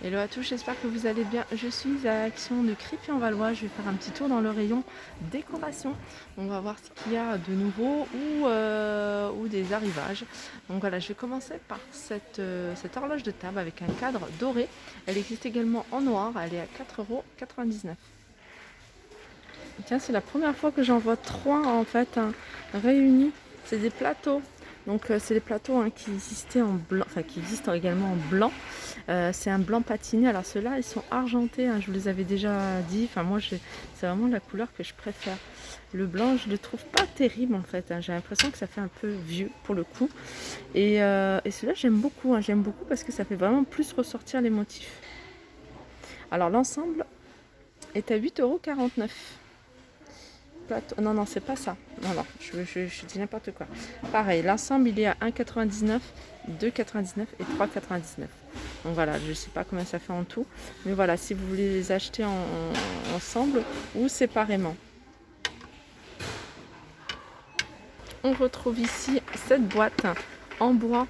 Hello à tous, j'espère que vous allez bien. Je suis à Action de Crépy-en-Valois. Je vais faire un petit tour dans le rayon décoration. On va voir ce qu'il y a de nouveau ou des arrivages. Donc voilà, je vais commencer par cette horloge de table avec un cadre doré. Elle existe également en noir, elle est à 4,99 €. Tiens, c'est la première fois que j'en vois trois en fait réunis. C'est des plateaux. Donc c'est des plateaux qui existaient en blanc, enfin qui existent également en blanc. C'est un blanc patiné. Alors ceux-là, ils sont argentés. Je vous les avais déjà dit. Enfin moi, c'est vraiment la couleur que je préfère. Le blanc, je le trouve pas terrible en fait. J'ai l'impression que ça fait un peu vieux pour le coup. Et celui-là, j'aime beaucoup. J'aime beaucoup parce que ça fait vraiment plus ressortir les motifs. Alors l'ensemble est à 8,49 €. Non, c'est pas ça. Non, je dis n'importe quoi. Pareil, l'ensemble il est à 1,99 €, 2,99 € et 3,99 €. Donc voilà, je ne sais pas combien ça fait en tout. Mais voilà, si vous voulez les acheter ensemble ou séparément. On retrouve ici cette boîte en bois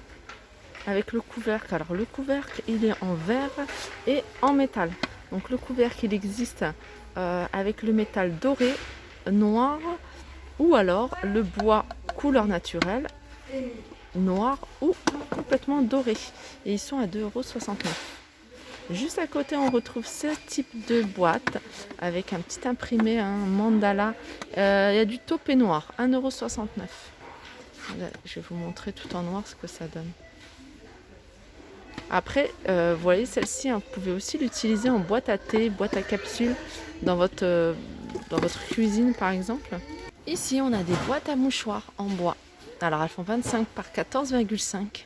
avec le couvercle. Alors le couvercle il est en verre et en métal. Donc le couvercle il existe avec le métal doré, noir ou alors le bois couleur naturelle, noir ou complètement doré. Et ils sont à 2,69 €. Juste à côté, on retrouve ce type de boîte avec un petit imprimé, un mandala. Il y a du taupé noir, 1,69 €. Je vais vous montrer tout en noir ce que ça donne. Après, vous voyez celle-ci, vous pouvez aussi l'utiliser en boîte à thé, boîte à capsules dans votre cuisine par exemple. Ici, on a des boîtes à mouchoirs en bois. Alors, elles font 25 par 14,5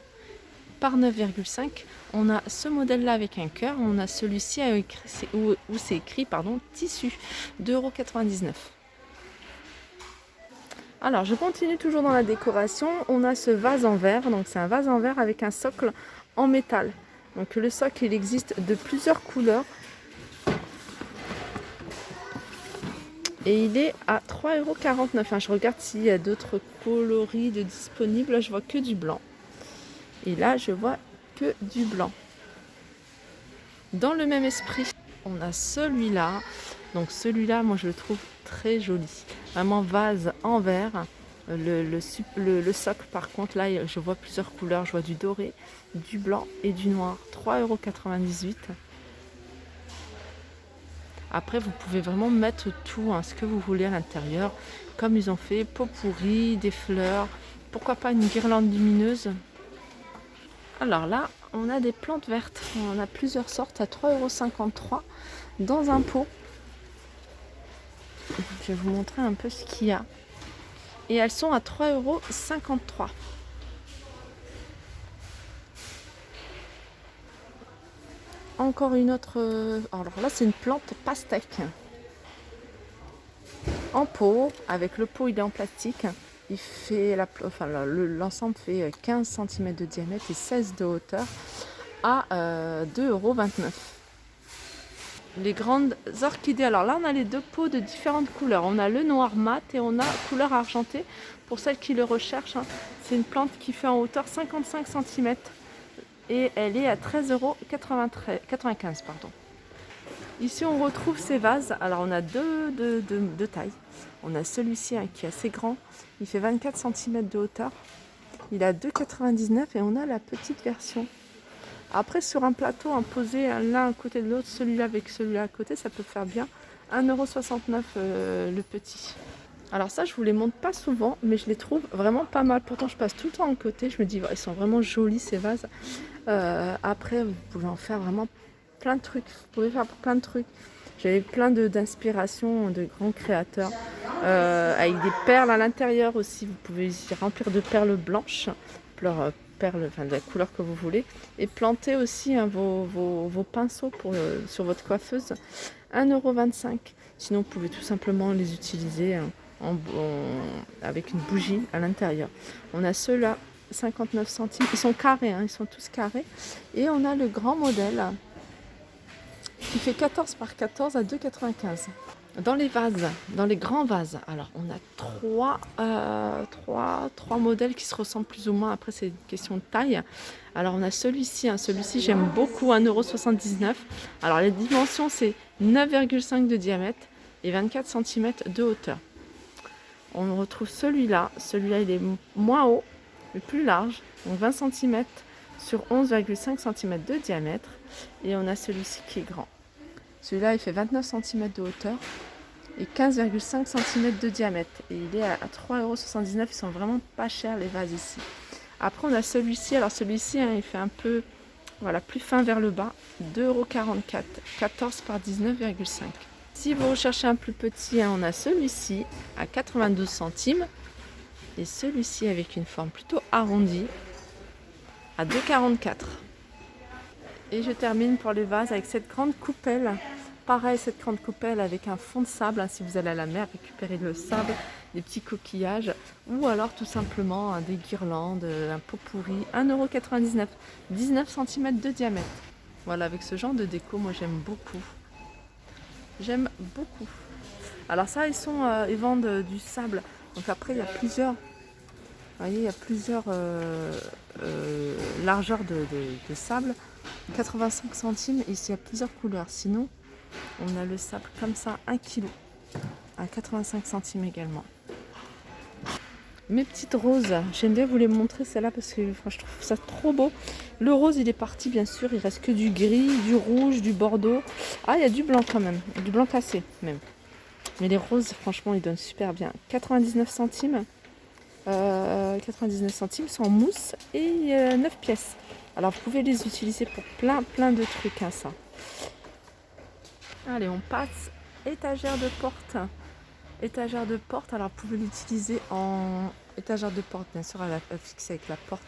par 9,5. On a ce modèle-là avec un cœur. On a celui-ci où c'est écrit tissu, 2,99 €. Alors, je continue toujours dans la décoration. On a ce vase en verre. Donc, c'est un vase en verre avec un socle en métal. Donc, le socle, il existe de plusieurs couleurs. Et il est à 3,49 €. Je regarde s'il y a d'autres coloris disponibles. Là, je vois que du blanc. Et là, je vois que du blanc. Dans le même esprit, on a celui-là. Donc celui-là, moi, je le trouve très joli. Vraiment vase en verre. Le socle, par contre, là, je vois plusieurs couleurs. Je vois du doré, du blanc et du noir. 3,98 €. Après, vous pouvez vraiment mettre tout, ce que vous voulez à l'intérieur. Comme ils ont fait, pot pourri, des fleurs. Pourquoi pas une guirlande lumineuse. Alors là, on a des plantes vertes. On a plusieurs sortes à 3,53 € dans un pot. Je vais vous montrer un peu ce qu'il y a. Et elles sont à 3,53 €. Encore une autre. Alors là, c'est une plante pastèque. En pot, avec le pot, il est en plastique. Il fait l'ensemble fait 15 cm de diamètre et 16 de hauteur à 2,29 €. Les grandes orchidées. Alors là, on a les deux pots de différentes couleurs. On a le noir mat et on a couleur argentée. Pour celles qui le recherchent, c'est une plante qui fait en hauteur 55 cm et elle est à 13,95 €. Ici, on retrouve ces vases. Alors, on a deux tailles. On a celui-ci qui est assez grand. Il fait 24 cm de hauteur. Il a 2,99 € et on a la petite version. Après, sur un plateau posé l'un à côté de l'autre, celui-là avec celui-là à côté, ça peut faire bien 1,69 € le petit. Alors ça, je vous les montre pas souvent, mais je les trouve vraiment pas mal. Pourtant, je passe tout le temps à côté. Je me dis, ils sont vraiment jolis ces vases. Après, vous pouvez en faire vraiment plein de trucs. Vous pouvez faire plein de trucs. J'avais plein d'inspiration de grands créateurs. Avec des perles à l'intérieur aussi. Vous pouvez y remplir de perles blanches. Perles, de la couleur que vous voulez. Et planter aussi vos pinceaux sur votre coiffeuse. 1,25 €. Sinon, vous pouvez tout simplement les utiliser avec une bougie à l'intérieur. On a ceux-là, 59 centimes. Ils sont carrés, ils sont tous carrés. Et on a le grand modèle qui fait 14 par 14 à 2,95 €. Dans les vases, dans les grands vases, alors on a trois modèles qui se ressemblent plus ou moins. Après, c'est une question de taille. Alors, on a celui-ci. Celui-ci, j'aime beaucoup, 1,79 €. Alors, les dimensions, c'est 9,5 de diamètre et 24 cm de hauteur. On retrouve celui-là. Celui-là, il est moins haut, mais plus large. Donc, 20 cm sur 11,5 cm de diamètre. Et on a celui-ci qui est grand. Celui-là, il fait 29 cm de hauteur et 15,5 cm de diamètre. Et il est à 3,79 €. Ils sont vraiment pas chers, les vases ici. Après, on a celui-ci. Alors, celui-ci, il fait un peu plus fin vers le bas. 2,44 €. 14 par 19,5. Si vous recherchez un plus petit, on a celui-ci à 92 centimes. Et celui-ci avec une forme plutôt arrondie à 2,44 €. Et je termine pour les vases avec cette grande coupelle. Pareil, cette grande coupelle avec un fond de sable. Si vous allez à la mer, récupérer le sable, des petits coquillages. Ou alors tout simplement des guirlandes, un pot pourri. 1,99 €. 19 cm de diamètre. Voilà, avec ce genre de déco, moi j'aime beaucoup. J'aime beaucoup. Alors ça, ils vendent du sable. Donc après, il y a plusieurs... Vous voyez, il y a plusieurs largeurs de sable. 85 centimes, ici il y a plusieurs couleurs. Sinon, on a le sable comme ça, 1 kg, à 85 centimes également. Mes petites roses, j'aime bien vous les montrer celles-là parce que je trouve ça trop beau. Le rose, il est parti bien sûr, il reste que du gris, du rouge, du bordeaux. Ah, il y a du blanc quand même, du blanc cassé même. Mais les roses, franchement, ils donnent super bien. 99 centimes. 99 centimes, sont en mousse et 9 pièces. Alors vous pouvez les utiliser pour plein de trucs, ça. Allez, on passe étagère de porte. Étagère de porte, alors vous pouvez l'utiliser en étagère de porte, bien sûr, elle est fixée avec la porte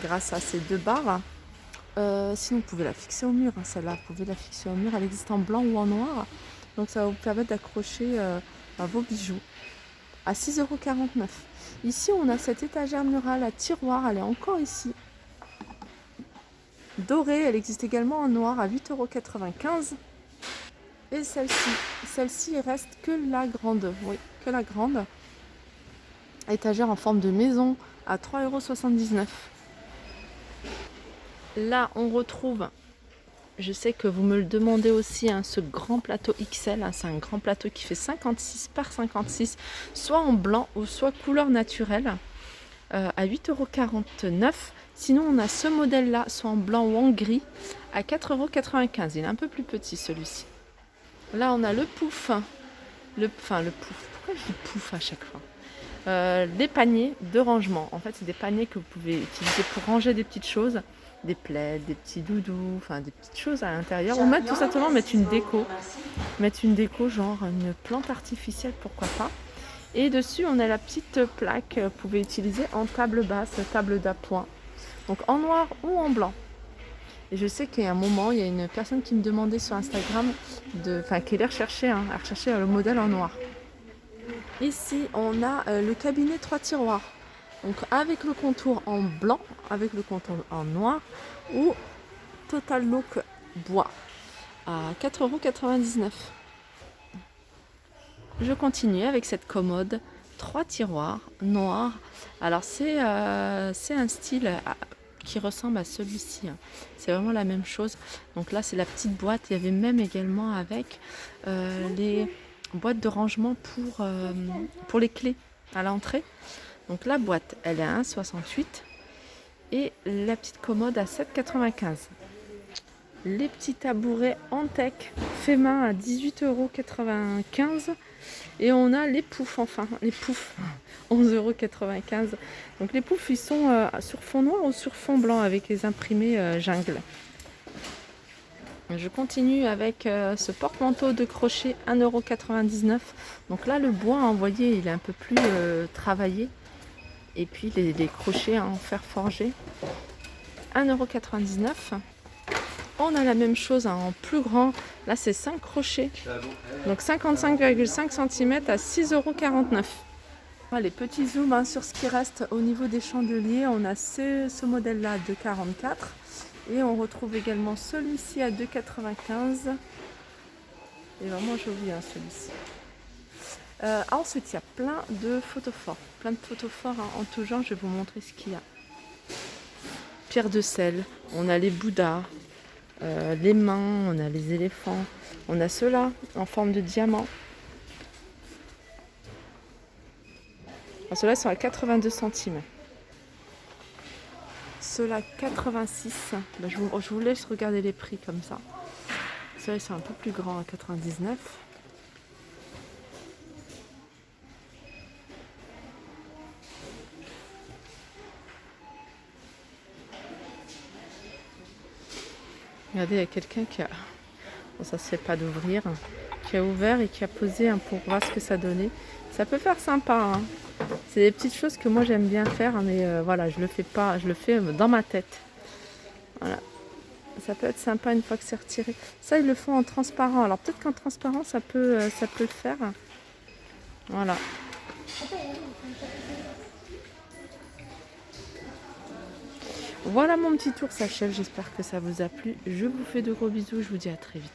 grâce à ces deux barres. Sinon, vous pouvez la fixer au mur, celle-là, vous pouvez la fixer au mur. Elle existe en blanc ou en noir. Donc ça va vous permettre d'accrocher vos bijoux à 6,49 €. Ici, on a cette étagère murale à tiroir, elle est encore ici. Dorée, elle existe également en noir à 8,95 €. Et celle-ci, il reste que la grande, oui, que la grande. Étagère en forme de maison à 3,79 €. Là, on retrouve, je sais que vous me le demandez aussi, ce grand plateau XL. C'est un grand plateau qui fait 56 par 56, soit en blanc ou soit couleur naturelle, à 8,49 €. Sinon, on a ce modèle-là, soit en blanc ou en gris, à 4,95 €. Il est un peu plus petit, celui-ci. Là, on a le pouf. Le pouf. Pourquoi je dis pouf à chaque fois? Des paniers de rangement. En fait, c'est des paniers que vous pouvez utiliser pour ranger des petites choses. Des plaids, des petits doudous, des petites choses à l'intérieur. Ou tout simplement mettre une déco. Mettre une déco, genre une plante artificielle, pourquoi pas. Et dessus, on a la petite plaque que vous pouvez utiliser en table basse, table d'appoint. Donc en noir ou en blanc. Et je sais qu'il y a un moment, il y a une personne qui me demandait sur Instagram, qui allait rechercher le modèle en noir. Ici, on a le cabinet 3 tiroirs. Donc avec le contour en blanc, avec le contour en noir ou Total Look bois à 4,99 €. Je continue avec cette commode 3 tiroirs noirs. Alors c'est un style qui ressemble à celui-ci. C'est vraiment la même chose. Donc là, c'est la petite boîte. Il y avait même également avec les boîtes de rangement pour les clés à l'entrée. Donc la boîte, elle est à 1,68 € et la petite commode à 7,95 €. Les petits tabourets en tech fait main à 18,95 € et on a les poufs, les poufs 11,95 €. Donc les poufs, ils sont sur fond noir ou sur fond blanc avec les imprimés jungle. Je continue avec ce porte-manteau de crochet 1,99 €. Donc là, le bois, vous voyez, il est un peu plus travaillé. Et puis les crochets en fer forgé, 1,99 €. On a la même chose en plus grand. Là, c'est 5 crochets. Donc 55,5 cm à 6,49 €. Les petits zooms sur ce qui reste au niveau des chandeliers. On a ce modèle-là à 2,44 € et on retrouve également celui-ci à 2,95 €. Il est vraiment joli hein, celui-ci. Ensuite, il y a plein de photos forts. Plein de photos forts hein, en tout genre. Je vais vous montrer ce qu'il y a. Pierre de sel. On a les Bouddhas. Les mains. On a les éléphants. On a ceux-là en forme de diamant. Alors, ceux-là sont à 82 centimes. Ceux-là 86. Ben, je vous laisse regarder les prix comme ça. Ceux-là sont un peu plus grands à 99. Regardez, il y a quelqu'un qui a... Bon, ça ne se fait pas d'ouvrir. Qui a ouvert et qui a posé pour voir ce que ça donnait. Ça peut faire sympa. Hein. C'est des petites choses que moi j'aime bien faire. Mais voilà, je le fais pas. Je le fais dans ma tête. Voilà. Ça peut être sympa une fois que c'est retiré. Ça, ils le font en transparent. Alors peut-être qu'en transparent, ça peut le faire. Voilà. Voilà, mon petit tour s'achève. J'espère que ça vous a plu. Je vous fais de gros bisous. Je vous dis à très vite.